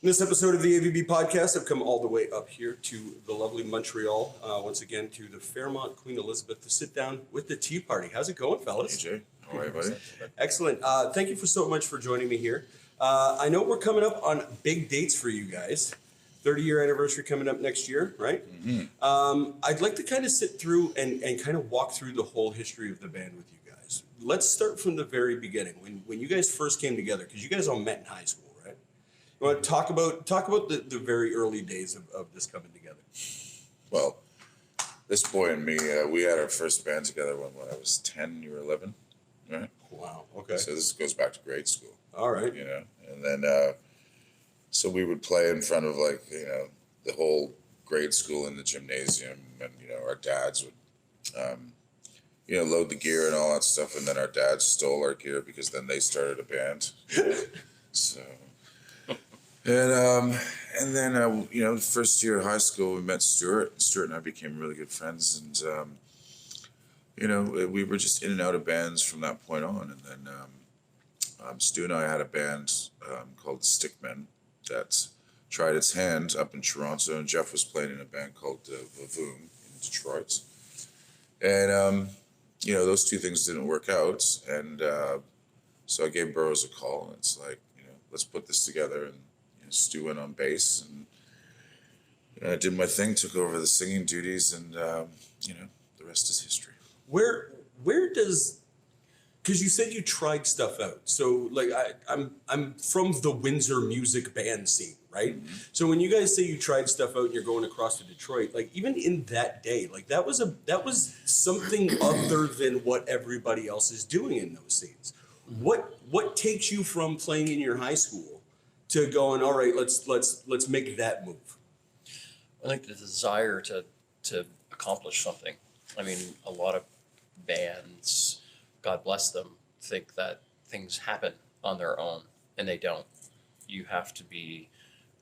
In this episode of the AVB Podcast, I've come all the way up here to the lovely Montreal, once again to the Fairmont Queen Elizabeth to sit down with the tea party. How's it going, fellas? Hey, Jay. How are you, buddy? Excellent. Thank you so much for joining me here. I know we're coming up on big dates for you guys. 30-year anniversary coming up next year, right? Mm-hmm. I'd like to kind of sit through and kind of walk through the whole history of the band with you guys. Let's start from the very beginning. When you guys first came together, because you guys all met in high school, right? You want to talk about the very early days of this coming together? Well, this boy and me, we had our first band together when I was 10, you were 11, right? Wow, okay. So this goes back to grade school. All right. You know, and then, so we would play in front of the whole grade school in the gymnasium, and, our dads would, load the gear and all that stuff, and then our dads stole our gear because then they started a band. So... And then first year of high school, we met Stuart. Stuart and I became really good friends, and we were just in and out of bands from that point on. And then Stu and I had a band called Stickmen that tried its hand up in Toronto, and Jeff was playing in a band called Vavoom in Detroit. And those two things didn't work out, and so I gave Burroughs a call, and it's like, let's put this together. And Stu went on bass, and I did my thing, took over the singing duties, and the rest is history. Where does, because you said you tried stuff out, so I'm from the Windsor music band scene, right? Mm-hmm. So when you guys say you tried stuff out and you're going across to Detroit, even in that day, that was something other than what everybody else is doing in those scenes. What takes you from playing in your high school to going, all right, let's make that move? I think the desire to accomplish something. I mean, a lot of bands, God bless them, think that things happen on their own, and they don't. You have to be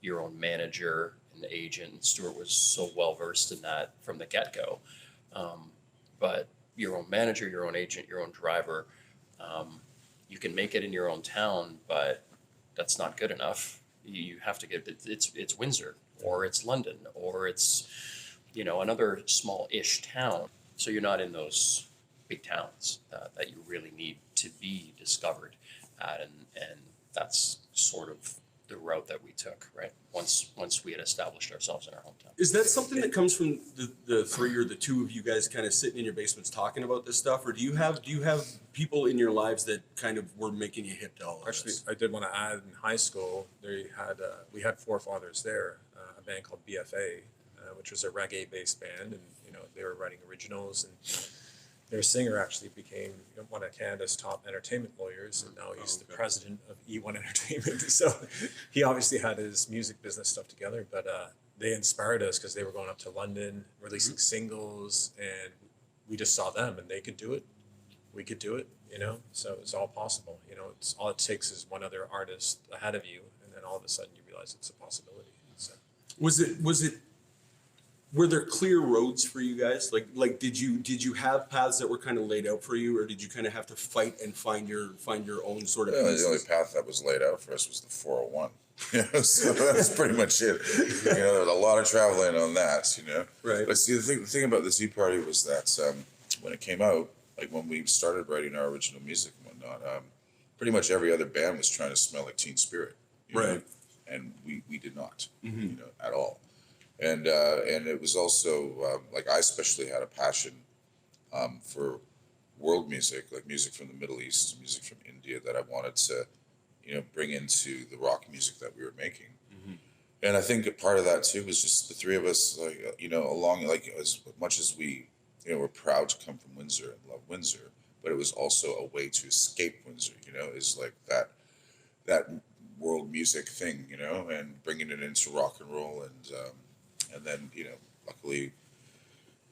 your own manager and agent. Stuart was so well versed in that from the get-go. But your own manager, your own agent, your own driver, you can make it in your own town, but that's not good enough. You have to get it's Windsor, or it's London, or it's another small-ish town. So you're not in those big towns that you really need to be discovered at, and that's sort of the route that we took, right? Once we had established ourselves in our hometown. Is that something that comes from the three or the two of you guys kind of sitting in your basements talking about this stuff, or do you have people in your lives that kind of were making you hip to all of this? Actually, I did want to add, in high school, we had forefathers there, a band called BFA, which was a reggae-based band, and they were writing originals, and their singer actually became one of Canada's top entertainment lawyers, and now he's the president of E1 Entertainment. So he obviously had his music business stuff together, but they inspired us because they were going up to London, releasing singles, and we just saw them, and they could do it. We could do it, so it's all possible. It's all it takes is one other artist ahead of you, and then all of a sudden you realize it's a possibility. So. Were there clear roads for you guys? Like did you have paths that were kind of laid out for you, or did you kind of have to fight and find your own sort of pieces? The only path that was laid out for us was the 401. So that's pretty much it. There was a lot of traveling on that, Right. But see, the thing about the Tea Party was that when it came out, when we started writing our original music and whatnot, pretty much every other band was trying to smell like Teen Spirit. Right. And we did not, at all. And it was also, I especially had a passion for world music, like music from the Middle East, music from India, that I wanted to, bring into the rock music that we were making. Mm-hmm. And I think a part of that, too, was just the three of us, along, as much as we, we're proud to come from Windsor and love Windsor, but it was also a way to escape Windsor, is like that world music thing, and bringing it into rock and roll, and then, luckily,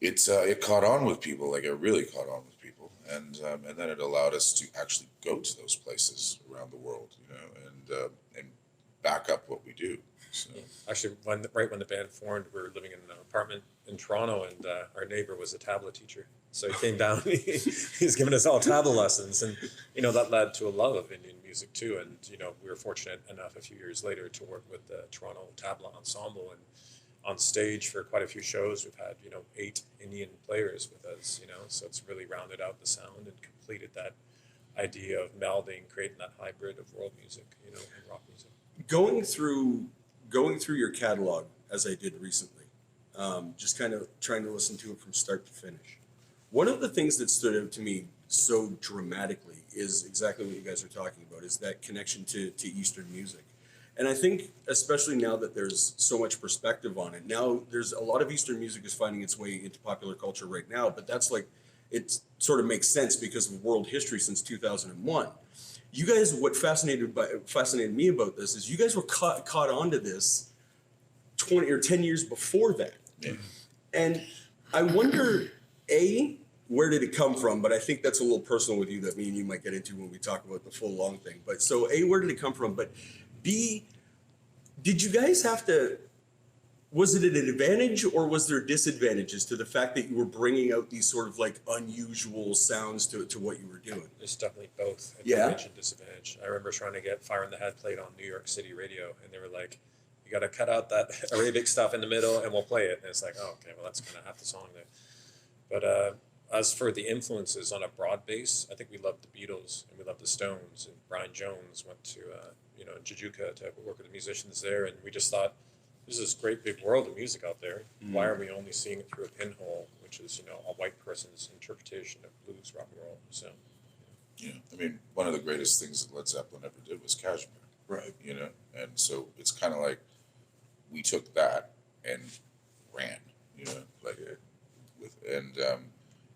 it caught on with people. It really caught on with people, and then it allowed us to actually go to those places around the world, and back up what we do. So. Actually, right when the band formed, we were living in an apartment in Toronto, and our neighbor was a tabla teacher. So he came down. He was giving us all tabla lessons, and that led to a love of Indian music too. And we were fortunate enough a few years later to work with the Toronto Tabla Ensemble, and on stage for quite a few shows, we've had 8 Indian players with us. So it's really rounded out the sound and completed that idea of melding, creating that hybrid of world music, and rock music. Going through your catalog as I did recently, just kind of trying to listen to it from start to finish. One of the things that stood out to me so dramatically is exactly what you guys are talking about, is that connection to Eastern music. And I think, especially now that there's so much perspective on it, now there's a lot of Eastern music is finding its way into popular culture right now, but that's like, it sort of makes sense because of world history since 2001. You guys, what fascinated me about this is you guys were caught onto this 20 or 10 years before that. Yeah. And I wonder, A, where did it come from? But I think that's a little personal with you that me and you might get into when we talk about the full long thing. But so A, where did it come from? But B, did you guys have to, was it an advantage or was there disadvantages to the fact that you were bringing out these sort of like unusual sounds to what you were doing? There's definitely both Yeah. advantage and disadvantage. I remember trying to get Fire in the Head played on New York City radio, and they were like, you got to cut out that Arabic stuff in the middle and we'll play it. And it's like, oh, okay, well, that's kind of half the song there. But as for the influences on a broad base, I think we loved the Beatles and we loved the Stones, and Brian Jones went to Jujuka to work with the musicians there, and we just thought, there's this great big world of music out there. Why are we only seeing it through a pinhole, which is a white person's interpretation of blues, rock and roll? So, Yeah, I mean, one of the greatest things that Led Zeppelin ever did was Kashmir. Right. And so it's kind of like we took that and ran, and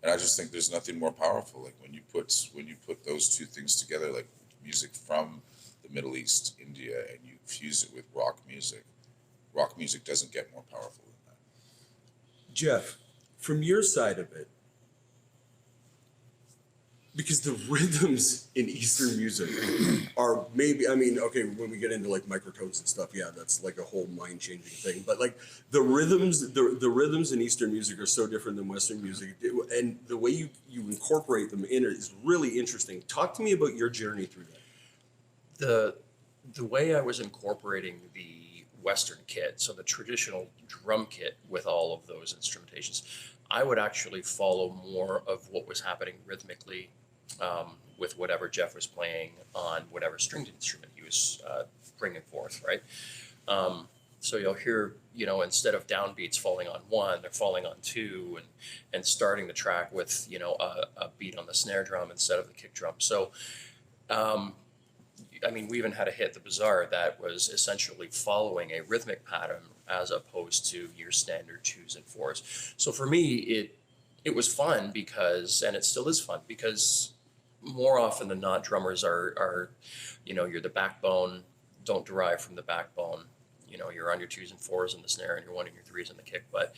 I just think there's nothing more powerful. Like when you put those two things together, like music from the Middle East, India, and you fuse it with rock music. Rock music doesn't get more powerful than that. Jeff, from your side of it, because the rhythms in Eastern music are maybe, okay, when we get into like microtones and stuff, yeah, that's like a whole mind-changing thing. But like the rhythms in Eastern music are so different than Western music, and the way you incorporate them in it is really interesting. Talk to me about your journey through that. The way I was incorporating the Western kit, so the traditional drum kit with all of those instrumentations, I would actually follow more of what was happening rhythmically with whatever Jeff was playing on whatever stringed instrument he was bringing forth, right? So you'll hear, instead of downbeats falling on 1, they're falling on 2, and starting the track with, a beat on the snare drum instead of the kick drum. So, we even had a hit, The Bazaar, that was essentially following a rhythmic pattern as opposed to your standard 2s and 4s. So for me, it was fun because, and it still is fun, because more often than not, drummers are you're the backbone, don't derive from the backbone. You're on your 2s and 4s in the snare and you're 1 and your 3s in the kick. But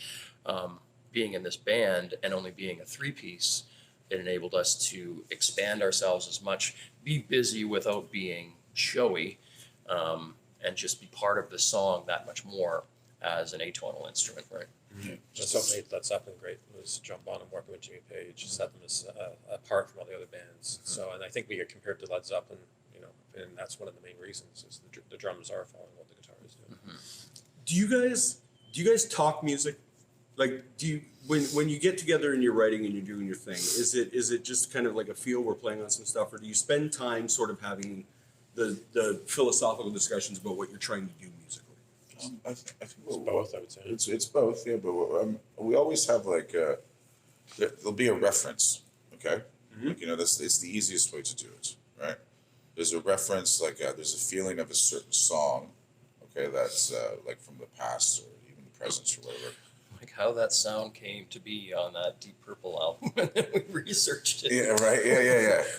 being in this band and only being a 3-piece, it enabled us to expand ourselves as much, be busy without being showy, and just be part of the song that much more as an atonal instrument, right? Yeah. that's what made Led Zeppelin great, was John Bonham working with Jimmy Page, set them apart from all the other bands. So, and I think we get compared to Led Zeppelin, and that's one of the main reasons is the drums are following what the guitar is doing. Do you guys talk music? Like, when you get together and you're writing and you're doing your thing, is it just kind of like a feel, we're playing on some stuff, or do you spend time sort of having the philosophical discussions about what you're trying to do musically? I think It's both, I would say. It's both, yeah. But we always have like there'll be a reference, okay? Like, it's the easiest way to do it, right? There's a reference, like there's a feeling of a certain song, okay, that's like from the past or even the present or whatever. Like how that sound came to be on that Deep Purple album, and then we researched it. Yeah, right.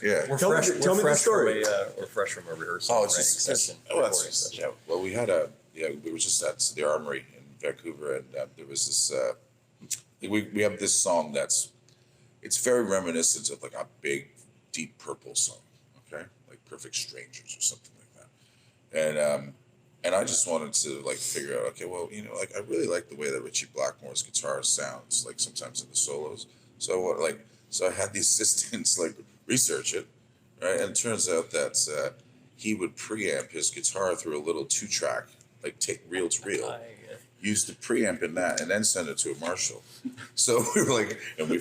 Yeah. We're Tell me the story. We're fresh from a rehearsal. Oh, writing it's just session, that's recording session. yeah. Well, we were just at the Armory in Vancouver, and there was this. We have this song it's very reminiscent of like a big Deep Purple song, okay, like Perfect Strangers or something like that, And I just wanted to like figure out, okay, well, like I really like the way that Richie Blackmore's guitar sounds, like sometimes in the solos. So I had the assistants like research it, right? And it turns out that he would preamp his guitar through a little 2-track, like take reel to reel, use the preamp in that, and then send it to a Marshall. So we were like, we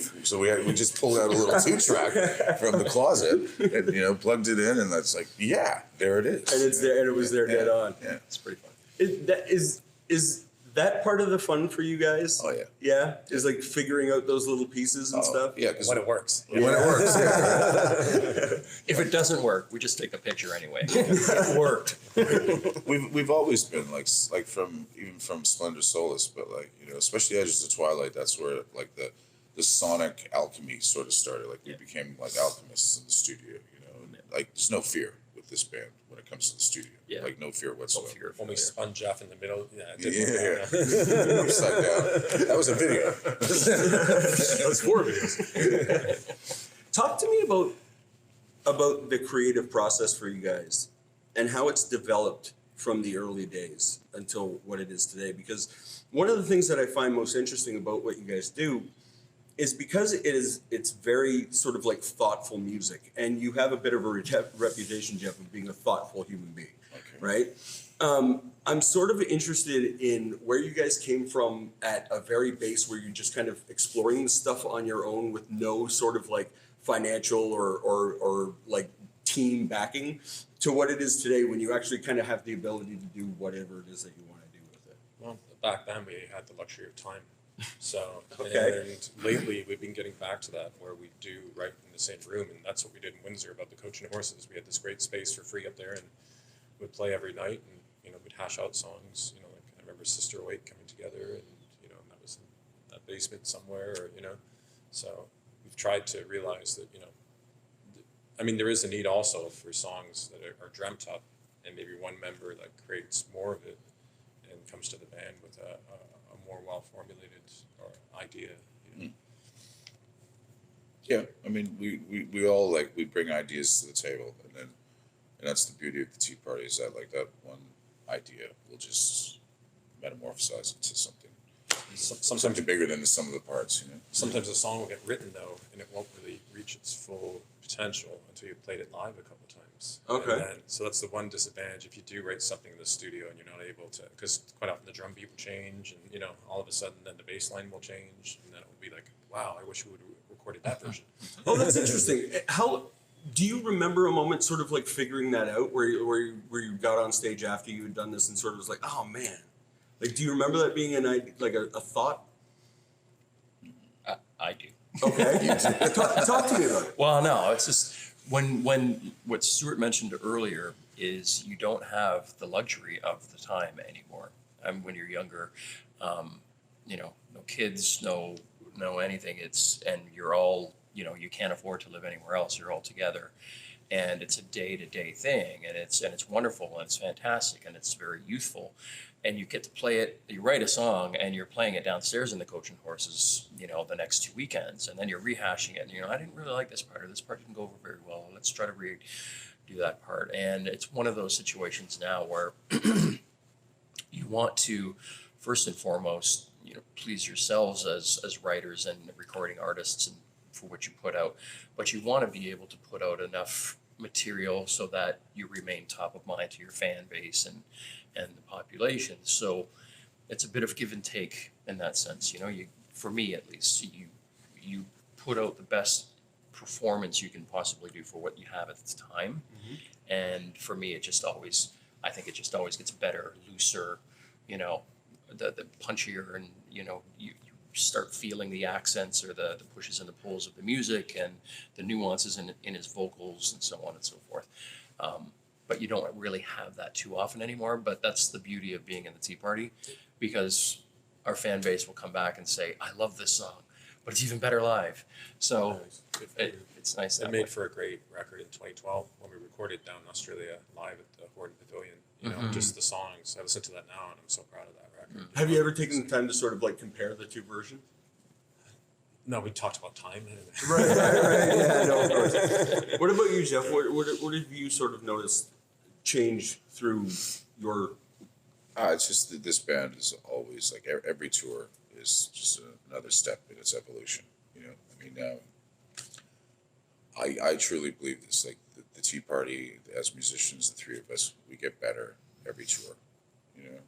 just pulled out a little 2-track from the closet and plugged it in, and that's like, yeah, there it is. And it's there, and it was there dead on. Yeah, It's pretty fun. Is that part of the fun for you guys? Oh, yeah. Yeah, is like figuring out those little pieces and stuff. Yeah, because When it works. when it works. Yeah. If it doesn't work, we just take a picture anyway. It worked. We've always been like from Splendor Solace, but like especially Edges of Twilight. That's where like the sonic alchemy sort of started. Like we became like alchemists in the studio. Like there's no fear with this band when it comes to the studio. Yeah. Like no fear whatsoever. No fear. When we spun Jeff in the middle, it didn't Yeah. work out. Upside down. That was a video. That was 4 videos. Talk to me about the creative process for you guys and how it's developed from the early days until what it is today. Because one of the things that I find most interesting about what you guys do is because it's very sort of like thoughtful music, and you have a bit of a reputation, Jeff, of being a thoughtful human being, right? I'm sort of interested in where you guys came from at a very base where you're just kind of exploring the stuff on your own with no sort of like financial or like team backing to what it is today when you actually kind of have the ability to do whatever it is that you want to do with it. Well, back then we had the luxury of time. So, Okay. and lately we've been getting back to that where we do write in the same room, and that's what we did in Windsor about the Coaching Horses. We had this great space for free up there, and we'd play every night, and we'd hash out songs. Like I remember Sister Awake coming together, and that was in that basement somewhere, or So we've tried to realize that there is a need also for songs that are dreamt up, and maybe one member that creates more of it and comes to the band with a more well-formulated idea. Yeah, we all we bring ideas to the table, and that's the beauty of the Tea Party is that like that one idea will just metamorphosize into something bigger than the sum of the parts. Sometimes a song will get written though, and it won't really reach its full potential until you've played it live a couple times. Okay. So that's the one disadvantage if you do write something in the studio and you're not able to, because quite often the drum beat will change, and all of a sudden then the bass line will change, and then it will be like, wow, I wish we would have recorded that version. Oh, that's interesting. How do you remember a moment sort of like figuring that out where you got on stage after you had done this and sort of was like, oh man, like do you remember that being a thought? I do. Okay. Talk to me about it. Well, no, it's just when what Stuart mentioned earlier is you don't have the luxury of the time anymore. When you're younger, no kids, no anything. And you're all, you can't afford to live anywhere else. You're all together, and it's a day-to-day thing, and it's wonderful and it's fantastic and it's very youthful. And you get to play it, you write a song and you're playing it downstairs in the Coaching Horses, the next 2 weekends. And then you're rehashing it. And, I didn't really like this part, or this part didn't go over very well. Let's try to redo that part. And it's one of those situations now where you want to, first and foremost, please yourselves as writers and recording artists and for what you put out. But you want to be able to put out enough material so that you remain top of mind to your fan base and the population. So it's a bit of give and take in that sense. For me at least, you put out the best performance you can possibly do for what you have at the time. Mm-hmm. And for me, I think it just always gets better, looser, the punchier, and you start feeling the accents or the pushes and the pulls of the music and the nuances in his vocals and so on and so forth. But you don't really have that too often anymore. But that's the beauty of being in the Tea Party, because our fan base will come back and say, I love this song, but it's even better live. So it's nice. It made for a great record in 2012 when we recorded down in Australia live at the Horden Pavilion. Just the songs. I listen to that now and I'm so proud of that record. Have you ever taken the time to sort of like compare the two versions? No, we talked about time. Right. Yeah, no, of course. What about you, Jeff? What have you sort of noticed change through your It's just that this band is always like every tour is just another step in its evolution. You know, I mean, I truly believe this. Like the Tea Party, as musicians, the three of us, we get better every tour. You know,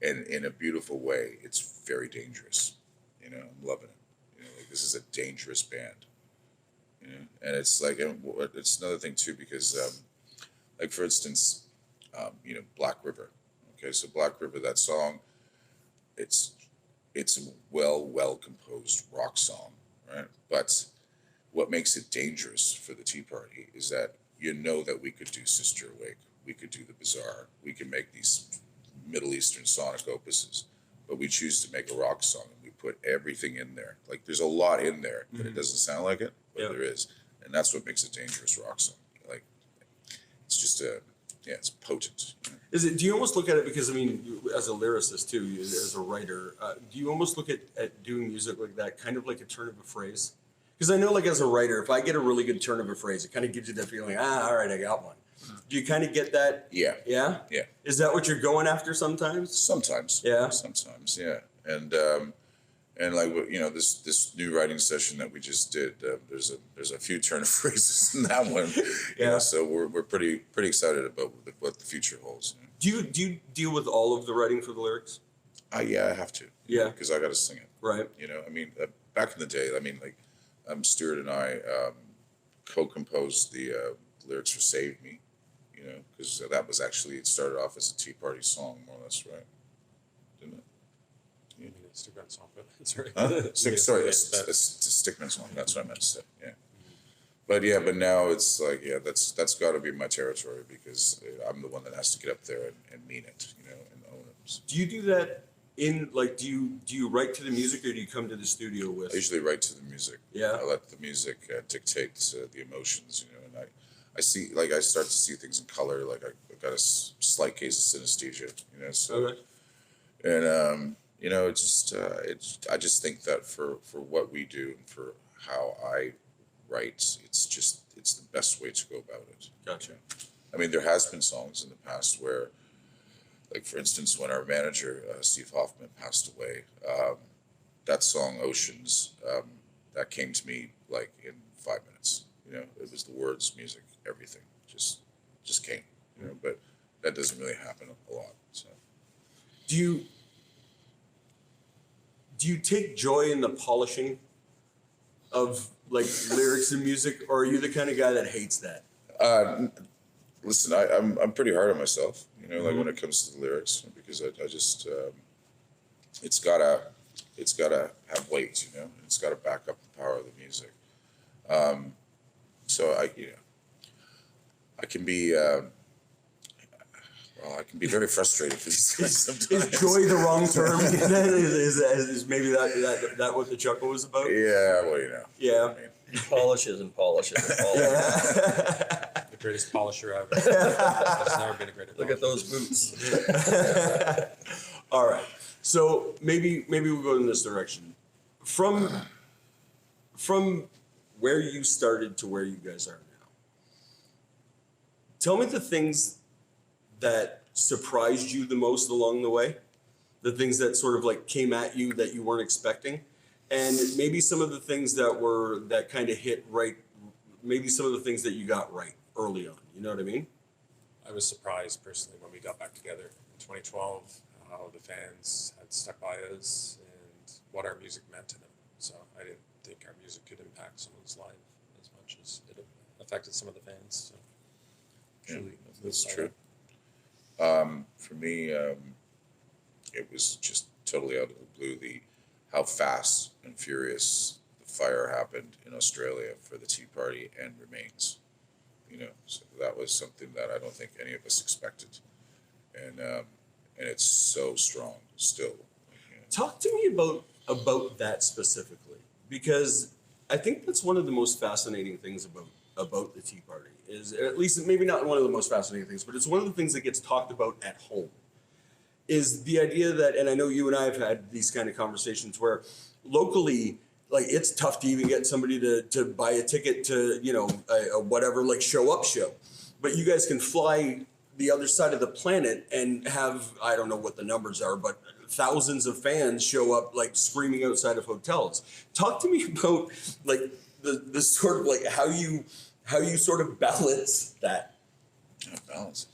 and in a beautiful way, it's very dangerous. You know, I'm loving it. You know, like this is a dangerous band. You know, and it's like, and it's another thing too, because like for instance, you know, Black River. Okay, so Black River, that song, it's a well composed rock song, right? But what makes it dangerous for the Tea Party is that you know that we could do Sister Awake, we could do The Bazaar, we can make these Middle Eastern sonic opuses, but we choose to make a rock song and we put everything in there. Like there's a lot in there, but it doesn't sound like it, but there is, and that's what makes a dangerous rock song. Like it's just it's potent. You know? Is it? Do you almost look at it, because I mean, as a lyricist too, as a writer, do you almost look at doing music like that, kind of like a turn of a phrase? Because I know, like as a writer, if I get a really good turn of a phrase, it kind of gives you that feeling. All right, I got one. Do you kind of get that? Yeah. Yeah. Yeah. Is that what you're going after sometimes? Sometimes. Yeah. Sometimes. Yeah. And like, you know, this new writing session that we just did, there's a few turn of phrases in that one. You know, so we're pretty excited about what the future holds. You know? Do you deal with all of the writing for the lyrics? Yeah, I have to. Yeah. Because I got to sing it. Right. You know, I mean, back in the day, I mean, like, Stuart and I co-composed the lyrics for "Save Me," you know, because that was actually, it started off as a Tea Party song, more or less, right? Didn't it? You need a Stickman song, but sorry. Sorry, it's a Stickman song. That's what I meant to say. Yeah, but now it's like, that's got to be my territory, because I'm the one that has to get up there and mean it, you know, and own it. So. Do you do that in, like, do you write to the music, or do you come to the studio with? I usually write to the music. Yeah. I let the music dictate the emotions, you know, and I see, like, I start to see things in color. Like I got a slight case of synesthesia, you know. So, Okay. and you know, I just think that for what we do and for how I write, it's the best way to go about it. Gotcha. I mean, there has been songs in the past where, like, for instance, when our manager, Steve Hoffman, passed away, that song, Oceans, that came to me, like, in 5 minutes. You know, it was the words, music, everything. Just came, you know, but that doesn't really happen a lot, so. Do you take joy in the polishing of, like, lyrics and music, or are you the kind of guy that hates that? Listen, I'm pretty hard on myself, you know, like when it comes to the lyrics, because I just it's gotta have weight, you know, it's gotta back up the power of the music. So I can be I can be very frustrated for these things sometimes. Is joy the wrong term? is maybe that what the chuckle was about? Yeah, well, you know. Yeah. I mean, He polishes and polishes and polishes. The greatest polisher ever. There's never been a greater Look at polisher. those boots. All right. So maybe we'll go in this direction. From where you started to where you guys are now. Tell me the things that surprised you the most along the way. The things that sort of like came at you that you weren't expecting. And maybe some of the things that kind of hit right, maybe some of the things that you got right early on. You know what I mean? I was surprised personally when we got back together in 2012, how the fans had stuck by us and what our music meant to them. So I didn't think our music could impact someone's life as much as it affected some of the fans. So truly, that's true. For me, it was just totally out of the blue, how fast and furious the fire happened in Australia for the Tea Party and Remains. You know, so that was something that I don't think any of us expected, and it's so strong still. You know. Talk to me about that specifically, because I think that's one of the most fascinating things about the Tea Party, is, at least maybe not one of the most fascinating things, but it's one of the things that gets talked about at home, is the idea that, and I know you and I have had these kind of conversations where locally, like, it's tough to even get somebody to buy a ticket to, you know, a whatever, like, show up show. But you guys can fly the other side of the planet and have, I don't know what the numbers are, but thousands of fans show up like screaming outside of hotels. Talk to me about like the sort of like how you sort of balance that. Balance.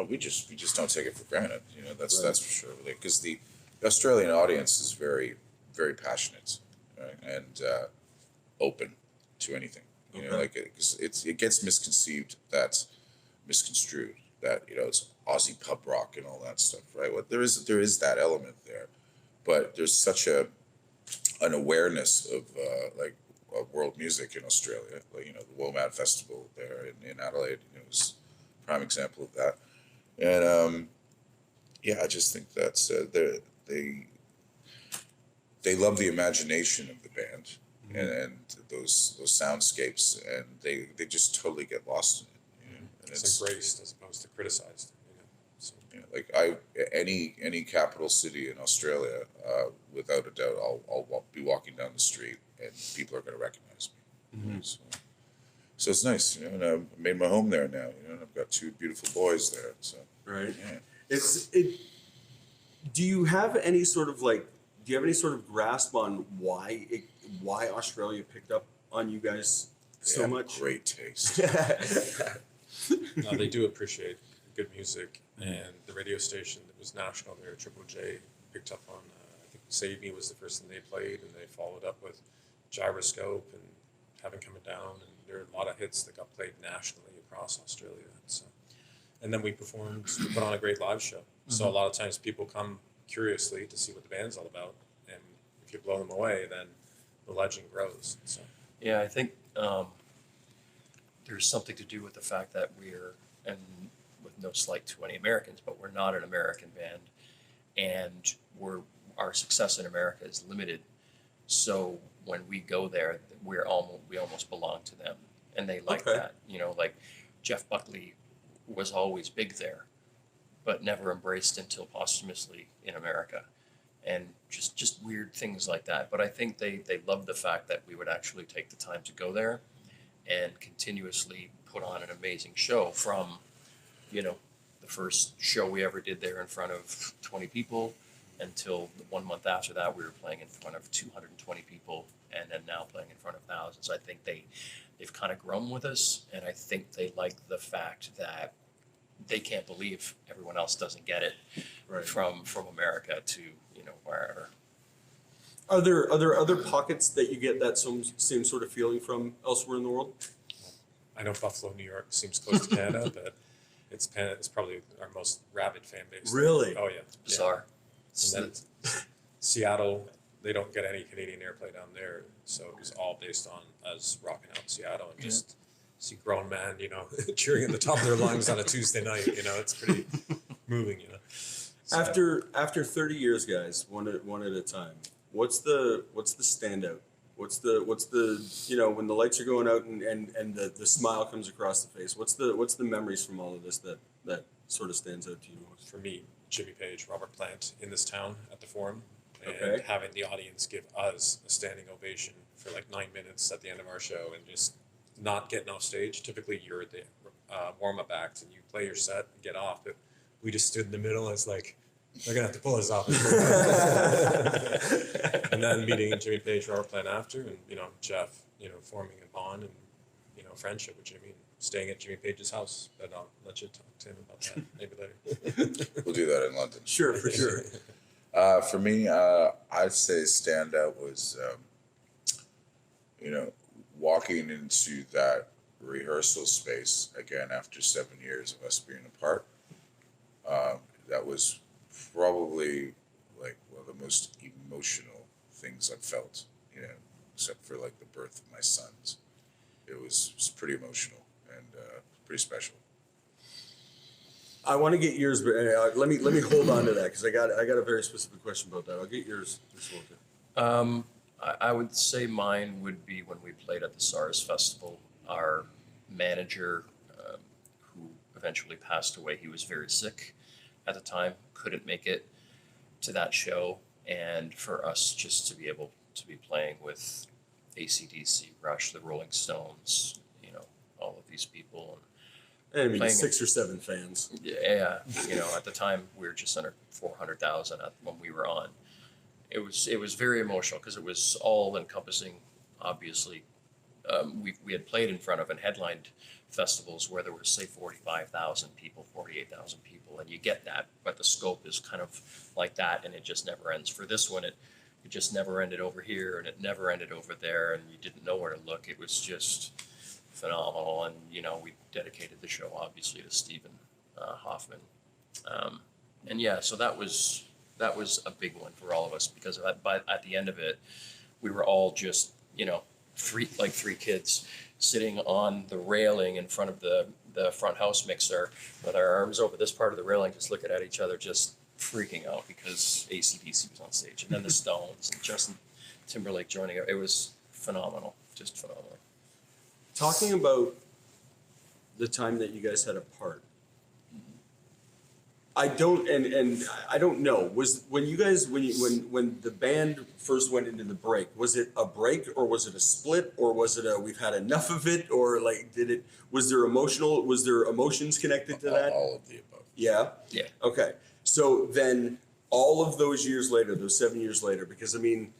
We just don't take it for granted. That's Right. that's for sure. Because the Australian audience is very, very passionate, right? And open to anything. Okay. It gets misconstrued that it's Aussie pub rock and all that stuff, right? Well, there is that element there, but there's such an awareness of world music in Australia. The WOMAD Festival there in Adelaide, was a prime example of that. And I just think that's they love the imagination of the band and those soundscapes, and they just totally get lost in it. And It's embraced as opposed to criticized. So. Any capital city in Australia, without a doubt, I'll be walking down the street and people are going to recognize me. So it's nice, and I've made my home there now. And I've got two beautiful boys there. So Right. yeah. Do you have any sort of grasp on why Australia picked up on you guys They so have much? great taste. No, they do appreciate good music, and the radio station that was national there, Triple J, picked up on. I think "Save Me" was the first thing they played, and they followed up with "Gyroscope" and "Haven't Coming Down," and there are a lot of hits that got played nationally across Australia. And then we put on a great live show. So a lot of times people come curiously to see what the band's all about, and if you blow them away, then the legend grows. So. Yeah, I think there's something to do with the fact that and with no slight to any Americans, but we're not an American band, and our success in America is limited. So when we go there, we almost belong to them, and they like Okay. that. Like Jeff Buckley was always big there, but never embraced until posthumously in America. And just weird things like that. But I think they loved the fact that we would actually take the time to go there and continuously put on an amazing show from, the first show we ever did there in front of 20 people until 1 month after that we were playing in front of 220 people, and then now playing in front of thousands. I think they've kind of grown with us, and I think they like the fact that they can't believe everyone else doesn't get it. Right. from America to wherever. Are there other pockets that you get that same sort of feeling from elsewhere in the world? I know Buffalo, New York seems close to Canada, but it's probably our most rabid fan base. Really? Oh yeah. Bizarre. Yeah. And then Seattle, they don't get any Canadian airplay down there, so it was all based on us rocking out in Seattle and just see grown men, cheering at the top of their lungs on a Tuesday night. It's pretty moving. So, After 30 years, guys, one at a time. What's the standout? What's the when the lights are going out and the smile comes across the face? What's the memories from all of this that sort of stands out to you most? for me, Jimmy Page, Robert Plant in this town at the Forum, and Okay. having the audience give us a standing ovation for like 9 minutes at the end of our show, and just not getting off stage. Typically, you're at the warm-up act and you play your set and get off, but we just stood in the middle. It's like, they're gonna have to pull us off. And then meeting Jimmy Page, Robert Plant after, and Jeff, forming a bond and friendship with Jimmy, staying at Jimmy Page's house. But I'll let you talk to him about that maybe later. We'll do that in London. Sure, for sure. For me, I'd say standout was, walking into that rehearsal space again after 7 years of us being apart. That was probably like one of the most emotional things I've felt, except for like the birth of my sons. It was pretty emotional and pretty special. I want to get yours, but let me hold on to that because I got a very specific question about that. I'll get yours. I would say mine would be when we played at the SARS Festival. Our manager, who eventually passed away, he was very sick at the time, couldn't make it to that show. And for us just to be able to be playing with AC/DC, Rush, the Rolling Stones, all of these people, I mean, playing 6 or 7 fans. Yeah, you know, at the time we were just under 400,000 when we were on. It was very emotional because it was all encompassing. Obviously, we had played in front of and headlined festivals where there were, say, 45,000 people, 48,000 people, and you get that, but the scope is kind of like that, and it just never ends. For this one, it just never ended over here, and it never ended over there, and you didn't know where to look. It was just phenomenal, and you know, we dedicated the show obviously to Stephen Hoffman, and yeah, so that was a big one for all of us because at the end of it, we were all just, you know, three kids sitting on the railing in front of the front house mixer with our arms over this part of the railing, just looking at each other, just freaking out because AC/DC was on stage, and then the Stones and Justin Timberlake joining it. It was phenomenal, just phenomenal. Talking about the time that you guys had apart, I don't know. Was when the band first went into the break, was it a break or was it a split or was it a we've had enough of it, or like was there emotions connected to that? All of the above. Yeah. Yeah. Okay. So then all of those years later, those 7 years later, because I mean,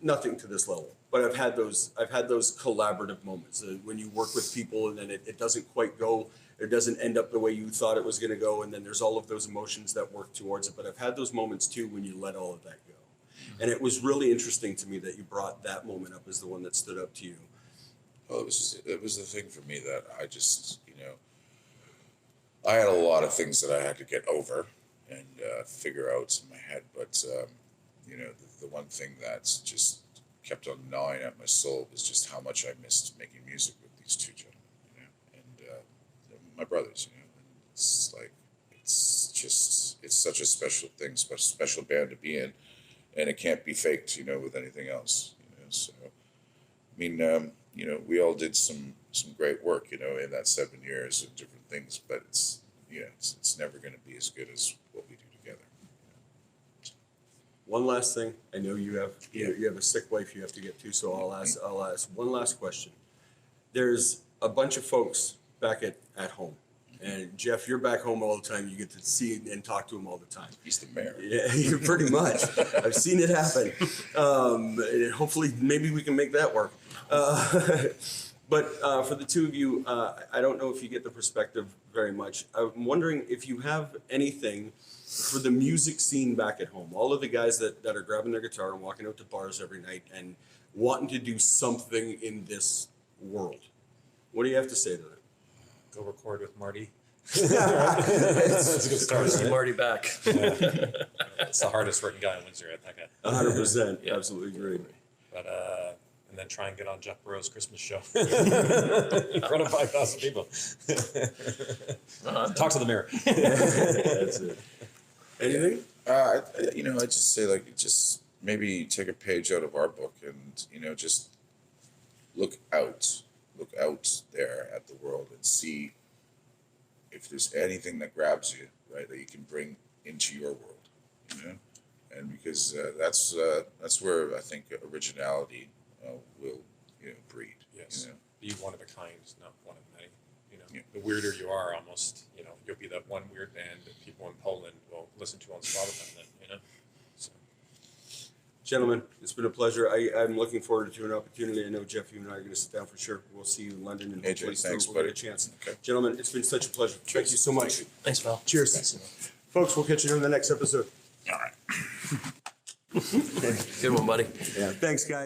nothing to this level, but I've had those collaborative moments when you work with people and then it doesn't quite go, it doesn't end up the way you thought it was going to go. And then there's all of those emotions that work towards it. But I've had those moments too, when you let all of that go. Mm-hmm. And it was really interesting to me that you brought that moment up as the one that stood up to you. Well, it was the thing for me that I just, you know, I had a lot of things that I had to get over and figure out in my head. But, you know, the one thing that's just kept on gnawing at my soul was just how much I missed making music with these two gentlemen, you know, and my brothers, you know. And it's like, it's such a special thing, special band to be in, and it can't be faked, you know, with anything else, you know. So, I mean, you know, we all did some great work, you know, in that 7 years of different things, but it's never going to be as good as what we do together. One last thing. I know you have a sick wife you have to get to, so I'll ask one last question. There's a bunch of folks back at home, and Jeff, you're back home all the time. You get to see and talk to him all the time. He's the mayor. Yeah, pretty much. I've seen it happen. And hopefully, maybe we can make that work. But for the two of you, I don't know if you get the perspective very much. I'm wondering if you have anything for the music scene back at home. All of the guys that are grabbing their guitar and walking out to bars every night and wanting to do something in this world. What do you have to say to them? Go record with Marty. That's a good start. See Marty back. Yeah. It's the hardest working guy in Windsor, I think. 100%. Yeah. Absolutely agree. But and then try and get on Jeff Burrow's Christmas show in front of 5,000 people. Talk to the mirror. That's it. Anything? You know, I just say, like, just maybe take a page out of our book and, you know, just look out there at the world and see if there's anything that grabs you, right, that you can bring into your world, you know, and because that's where I think originality will, you know, breed. Yes. You know? Be one of a kind, not one of many. You know, Yeah. the weirder you are, almost, you know, you'll be that one weird band that people in Poland will listen to on Spotify. Then, you know. So. Gentlemen, it's been a pleasure. I'm looking forward to an opportunity. I know, Jeff, you and I are going to sit down for sure. We'll see you in London and AJ, hopefully thanks, we'll get a buddy. chance. Okay. Gentlemen, it's been such a pleasure. Thank you so much. Thanks, Val. Cheers. Thanks. Folks, we'll catch you on the next episode. All right. Good one, buddy. Yeah. Thanks, guys.